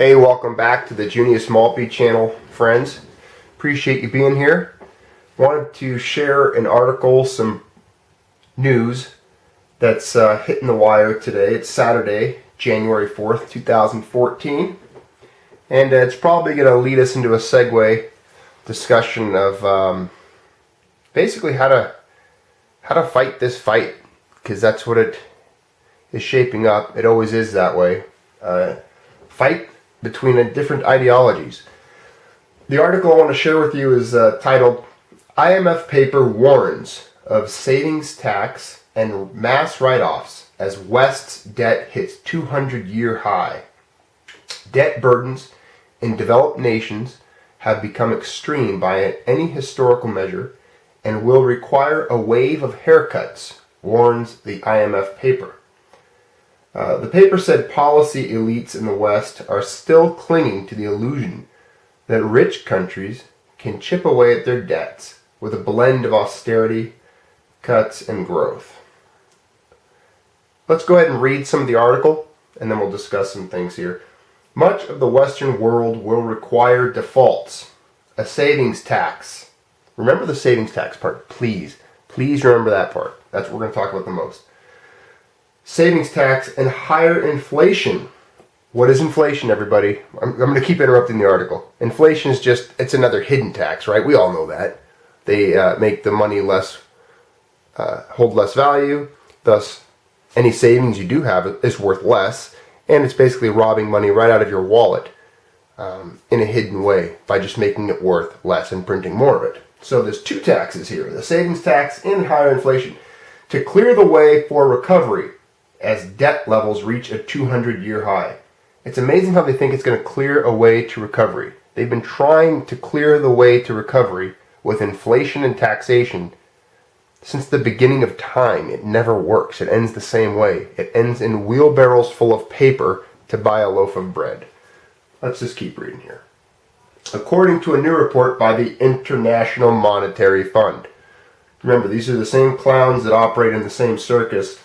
Hey, welcome back to the Junius Maltby channel, friends. Appreciate you being here. Wanted to share an article, some news that's hitting the wire today. It's Saturday, January 4th, 2014. And it's probably going to lead us into a segue discussion of basically how to fight this fight, because that's what it is shaping up. It always is that way. Fight between different ideologies. The article I want to share with you is titled, IMF Paper Warns of Savings Tax and Mass Write-Offs as West's Debt Hits 200-Year High. Debt burdens in developed nations have become extreme by any historical measure and will require a wave of haircuts, warns the IMF paper. The paper said policy elites in the West are still clinging to the illusion that rich countries can chip away at their debts with a blend of austerity, cuts, and growth. Let's go ahead and read some of the article, and then we'll discuss some things here. Much of the Western world will require defaults, a savings tax. Remember the savings tax part, please. Please remember that part. That's what we're going to talk about the most. Savings tax and higher inflation. What is inflation, everybody? I'm going to keep interrupting the article. Inflation is just, it's another hidden tax, right? We all know that. They make the money hold less value. Thus, any savings you do have is worth less. And it's basically robbing money right out of your wallet in a hidden way by just making it worth less and printing more of it. So there's two taxes here, the savings tax and higher inflation, to clear the way for recovery as debt levels reach a 200-year high. It's amazing how they think it's going to clear a way to recovery. They've been trying to clear the way to recovery with inflation and taxation since the beginning of time. It never works. It ends the same way. It ends in wheelbarrows full of paper to buy a loaf of bread. Let's just keep reading here. According to a new report by the International Monetary Fund. Remember, these are the same clowns that operate in the same circus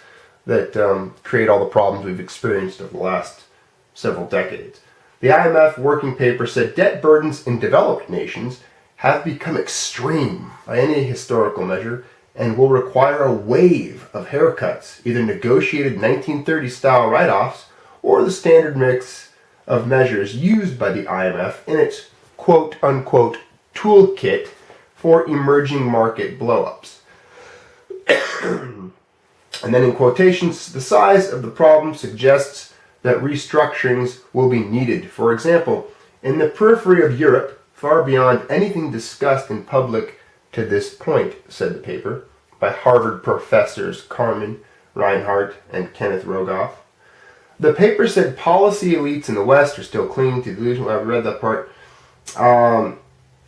that create all the problems we've experienced over the last several decades. The IMF working paper said debt burdens in developed nations have become extreme by any historical measure and will require a wave of haircuts, either negotiated 1930s-style write-offs or the standard mix of measures used by the IMF in its quote-unquote toolkit for emerging market blow-ups. And then in quotations, the size of the problem suggests that restructurings will be needed. For example, in the periphery of Europe, far beyond anything discussed in public to this point, said the paper, by Harvard professors Carmen REINHART and Kenneth ROGOFF. The paper said policy elites in the West are still clinging to delusion. I've read that part. All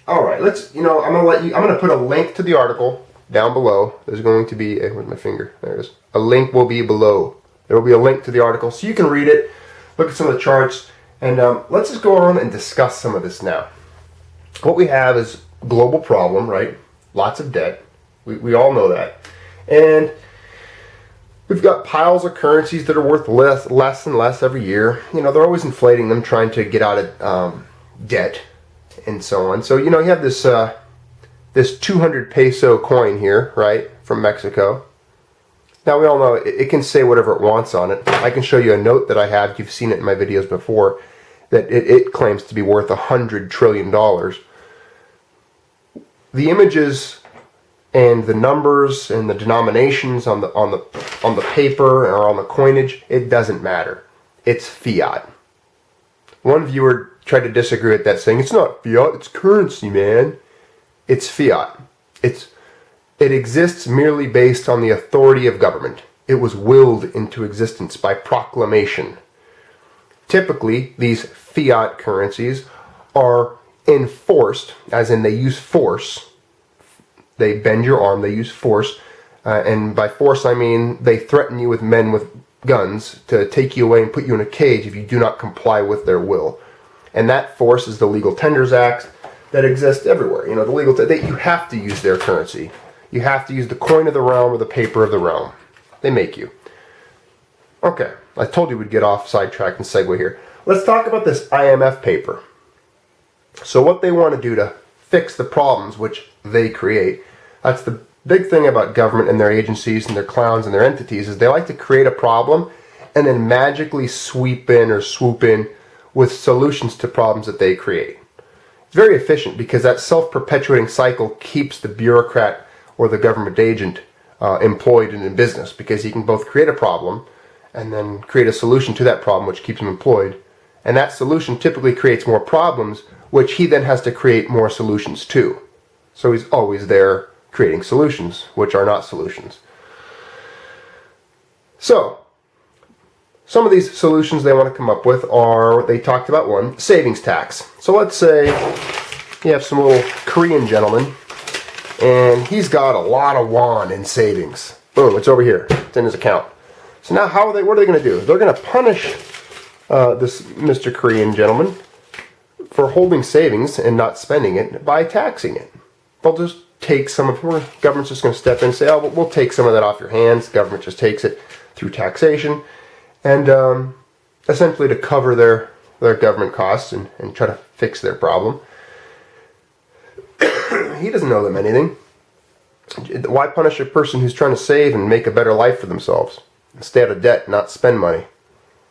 right, I'm going to put a link to the article down below. There's going to be, where's my finger? There it is. A link will be below. There will be a link to the article so you can read it, look at some of the charts, and let's just go on and discuss some of this now. What we have is a global problem, right? Lots of debt. We all know that. And we've got piles of currencies that are worth less and less every year. You know, they're always inflating them, trying to get out of debt and so on. So, you know, you have this 200 peso coin here, right, from Mexico. Now, we all know it can say whatever it wants on it. I can show you a note that I have. You've seen it in my videos before, that it claims to be worth $100 trillion. The images and the numbers and the denominations on the paper or on the coinage, it doesn't matter. It's fiat. One viewer tried to disagree with that, saying it's not fiat, it's currency, man. It's fiat. It exists merely based on the authority of government. It was willed into existence by proclamation. Typically, these fiat currencies are enforced, as in they use force. They bend your arm, they use force. And by force, I mean they threaten you with men with guns to take you away and put you in a cage if you do not comply with their will. And that force is the Legal Tenders Act that exists everywhere. You know, the legal you have to use their currency. You have to use the coin of the realm or the paper of the realm. They make you. Okay, I told you we'd get off sidetrack and segue here. let's talk about this IMF paper. So what they want to do to fix the problems which they create, that's the big thing about government and their agencies and their clowns and their entities, is they like to create a problem and then magically sweep in or swoop in with solutions to problems that they create. It's very efficient because that self-perpetuating cycle keeps the bureaucrat or the government agent employed and in business, because he can both create a problem and then create a solution to that problem which keeps him employed. And that solution typically creates more problems, which he then has to create more solutions to. So he's always there creating solutions, which are not solutions. So, some of these solutions they want to come up with are, they talked about one, savings tax. So let's say you have some little Korean gentleman, and he's got a lot of won in savings. Boom, it's over here. It's in his account. So now what are they going to do? They're going to punish this Mr. Korean gentleman for holding savings and not spending it by taxing it. They'll just take some of it. Government's just going to step in and say, oh, we'll take some of that off your hands. Government just takes it through taxation, and essentially to cover their government costs and try to fix their problem. He doesn't owe them anything. Why punish a person who's trying to save and make a better life for themselves? Stay out of debt, not spend money.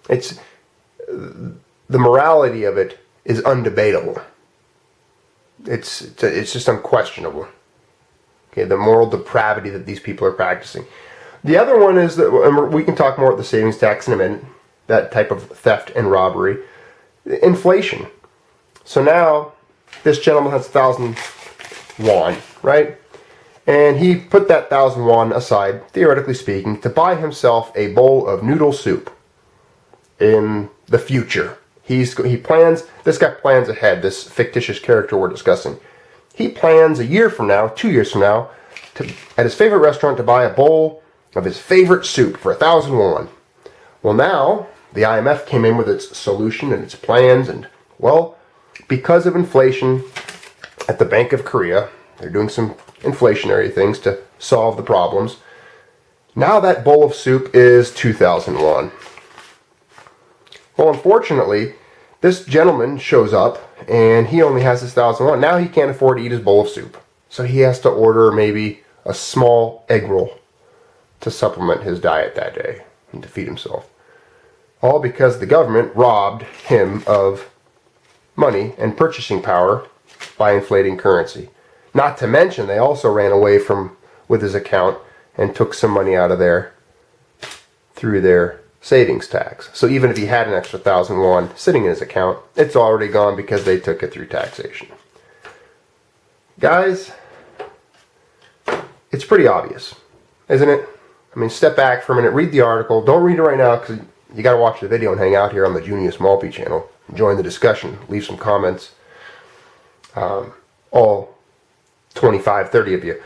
It's the morality of it is undebatable. It's just unquestionable. Okay, the moral depravity that these people are practicing. The other one is that, and we can talk more about the savings tax in a minute, that type of theft and robbery. Inflation. So now this gentleman has 1,000 won, right? And he put that 1,000 won aside, theoretically speaking, to buy himself a bowl of noodle soup in the future. This guy plans ahead, this fictitious character we're discussing. He plans a year from now, 2 years from now, at his favorite restaurant to buy a bowl of his favorite soup for 1,000 won. Well, now the IMF came in with its solution and its plans, and well, because of inflation at the Bank of Korea, they're doing some inflationary things to solve the problems. Now that bowl of soup is 2,000 won. Well, unfortunately, this gentleman shows up and he only has his 1,000 won. Now he can't afford to eat his bowl of soup. So he has to order maybe a small egg roll to supplement his diet that day and to feed himself. All because the government robbed him of money and purchasing power by inflating currency. Not to mention, they also ran away with his account and took some money out of there through their savings tax. So even if he had an extra 1,000 won sitting in his account, it's already gone because they took it through taxation. Guys, it's pretty obvious, isn't it? I mean, step back for a minute, read the article. Don't read it right now because you got to watch the video and hang out here on the Junius Malpe channel. Join the discussion. Leave some comments. All 25, 30 of you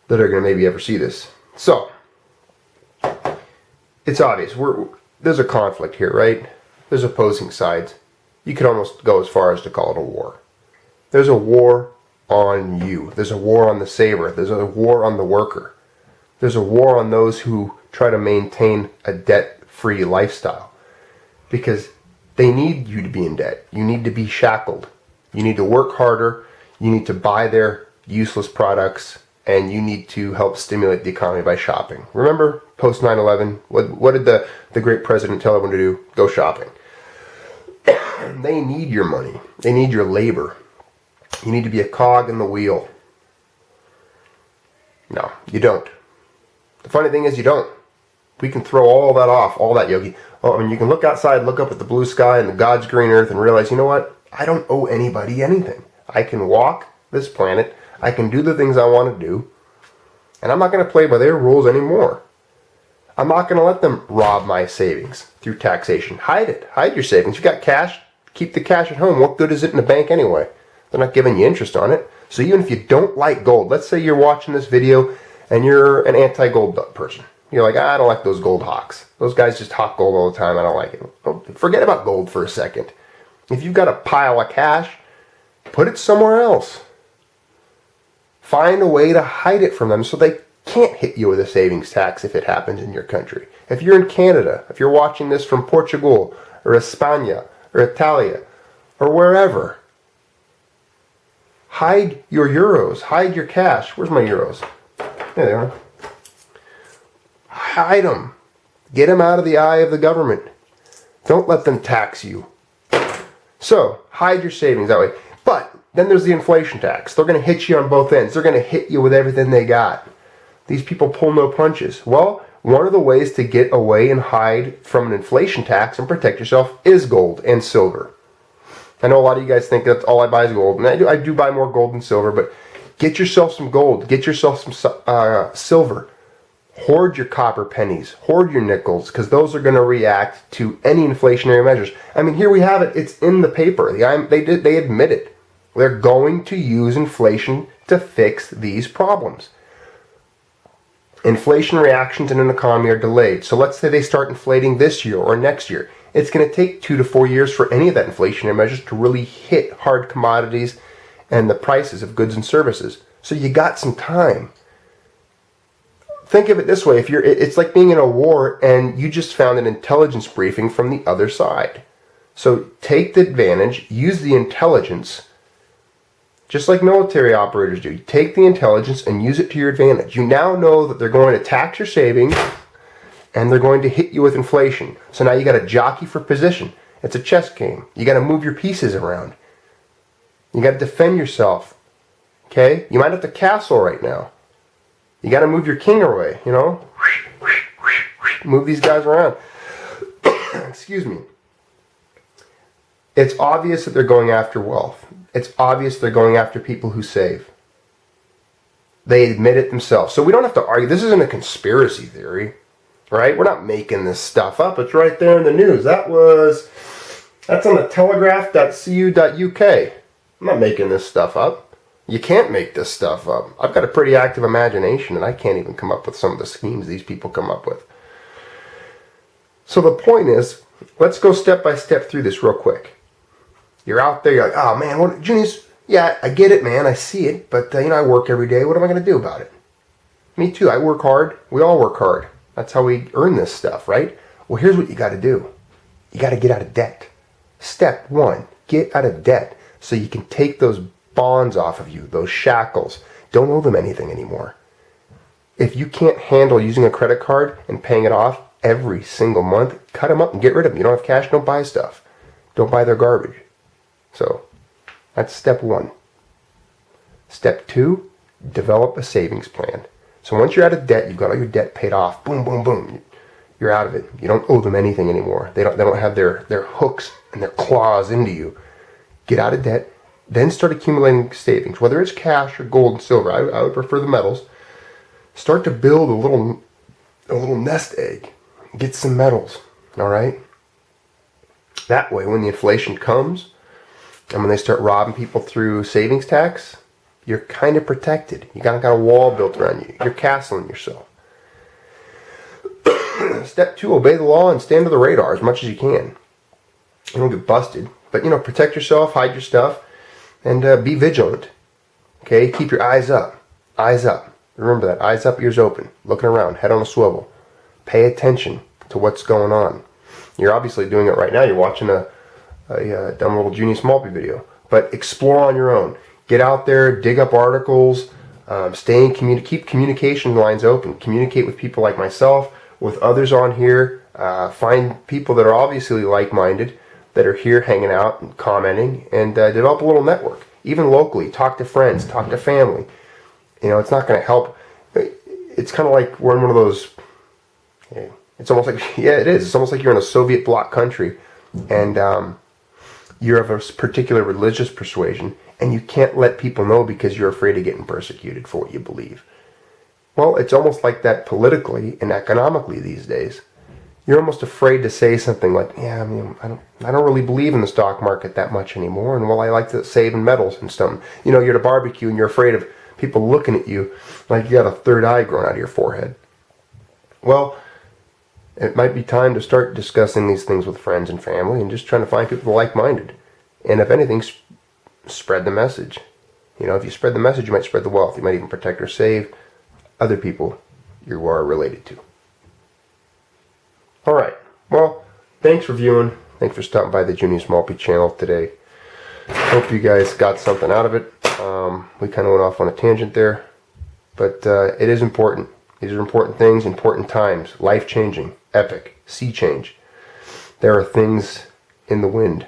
that are going to maybe ever see this. So, it's obvious. There's a conflict here, right? There's opposing sides. You could almost go as far as to call it a war. There's a war on you. There's a war on the saver. There's a war on the worker. There's a war on those who try to maintain a debt-free lifestyle. Because they need you to be in debt. You need to be shackled. You need to work harder. You need to buy their useless products. And you need to help stimulate the economy by shopping. Remember, post 9/11, what did the great president tell everyone to do? Go shopping. They need your money. They need your labor. You need to be a cog in the wheel. No, you don't. The funny thing is you don't. We can throw all that off, all that, Yogi. Oh, I mean, you can look outside, look up at the blue sky and the God's green earth and realize, you know what? I don't owe anybody anything. I can walk this planet. I can do the things I want to do. And I'm not going to play by their rules anymore. I'm not going to let them rob my savings through taxation. Hide it. Hide your savings. You got cash. Keep the cash at home. What good is it in the bank anyway? They're not giving you interest on it. So even if you don't like gold, let's say you're watching this video and you're an anti-gold person. You're like, I don't like those gold hawks. Those guys just hawk gold all the time. I don't like it. Oh, forget about gold for a second. If you've got a pile of cash, put it somewhere else. Find a way to hide it from them so they can't hit you with a savings tax if it happens in your country. If you're in Canada, if you're watching this from Portugal or España or Italia or wherever. Hide your euros. Hide your cash. Where's my euros? There they are. Hide them. Get them out of the eye of the government. Don't let them tax you. So, hide your savings that way. But then there's the inflation tax. They're going to hit you on both ends. They're going to hit you with everything they got. These people pull no punches. Well, one of the ways to get away and hide from an inflation tax and protect yourself is gold and silver. I know a lot of you guys think that's all I buy is gold, and I do buy more gold than silver, but get yourself some gold. Get yourself some silver. Hoard your copper pennies. Hoard your nickels, because those are going to react to any inflationary measures. I mean, here we have it. It's in the paper. They admit it. They're going to use inflation to fix these problems. Inflation reactions in an economy are delayed. So let's say they start inflating this year or next year. It's going to take 2 to 4 years for any of that inflationary measures to really hit hard commodities and the prices of goods and services. So you got some time. Think of it this way. It's like being in a war and you just found an intelligence briefing from the other side. So take the advantage, use the intelligence, just like military operators do. You take the intelligence and use it to your advantage. You now know that they're going to tax your savings and they're going to hit you with inflation. So now you got to jockey for position. It's a chess game. You got to move your pieces around. You got to defend yourself. Okay? You might have to castle right now. You got to move your king away, you know? Move these guys around. Excuse me. It's obvious that they're going after wealth. It's obvious they're going after people who save. They admit it themselves. So we don't have to argue. This isn't a conspiracy theory, right? We're not making this stuff up. It's right there in the news. That's on the telegraph.cu.uk. I'm not making this stuff up. You can't make this stuff up. I've got a pretty active imagination, and I can't even come up with some of the schemes these people come up with. So the point is, let's go step by step through this real quick. You're out there, you're like, oh man, what, Junius, yeah, I get it, man, I see it, but I work every day. What am I going to do about it? Me too, I work hard. We all work hard. That's how we earn this stuff, right? Well, here's what you got to do. You got to get out of debt. Step 1, get out of debt so you can take those bonds off of you, those shackles. Don't owe them anything anymore. If you can't handle using a credit card and paying it off every single month, cut them up and get rid of them. You don't have cash, don't buy stuff. Don't buy their garbage. So that's step 1. Step 2, develop a savings plan. So once you're out of debt, you've got all your debt paid off. Boom, boom, boom. You're out of it. You don't owe them anything anymore. They don't have their hooks and their claws into you. Get out of debt. Then start accumulating savings, whether it's cash or gold and silver. I would prefer the metals. Start to build a little nest egg. Get some metals, all right? That way, when the inflation comes, and when they start robbing people through savings tax, you're kind of protected. You got a wall built around you. You're castling yourself. Step 2, obey the law and stand to the radar as much as you can. You don't get busted, but protect yourself, hide your stuff, and be vigilant. Okay, keep your eyes up. Eyes up. Remember that. Eyes up, ears open. Looking around, head on a swivel. Pay attention to what's going on. You're obviously doing it right now. You're watching a dumb little Junius Maltby video. But explore on your own. Get out there, dig up articles, keep communication lines open. Communicate with people like myself, with others on here. Find people that are obviously like-minded, that are here hanging out and commenting, and develop a little network. Even locally, talk to friends, talk to family. It's not going to help. It's kind of like we're in one of those, it's almost like, yeah, it is. It's almost like you're in a Soviet bloc country, and you're of a particular religious persuasion, and you can't let people know because you're afraid of getting persecuted for what you believe. Well, it's almost like that politically and economically these days. You're almost afraid to say something like, yeah, I don't really believe in the stock market that much anymore, and I like to save in metals and stuff. You're at a barbecue and you're afraid of people looking at you like you got a third eye growing out of your forehead. Well, it might be time to start discussing these things with friends and family and just trying to find people like-minded. And if anything, spread the message. If you spread the message, you might spread the wealth. You might even protect or save other people you are related to. All right. Well, thanks for viewing. Thanks for stopping by the Junius Malpe channel today. Hope you guys got something out of it. We kind of went off on a tangent there, but it is important. These are important things, important times, life-changing, epic, sea change. There are things in the wind.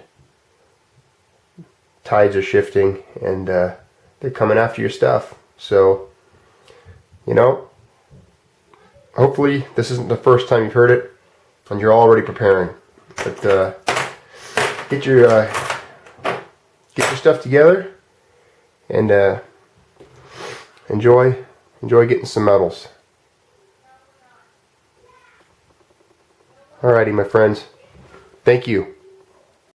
Tides are shifting, and they're coming after your stuff. So, you know, hopefully this isn't the first time you've heard it, and you're already preparing. But get your stuff together and enjoy getting some medals. Alrighty, my friends. Thank you.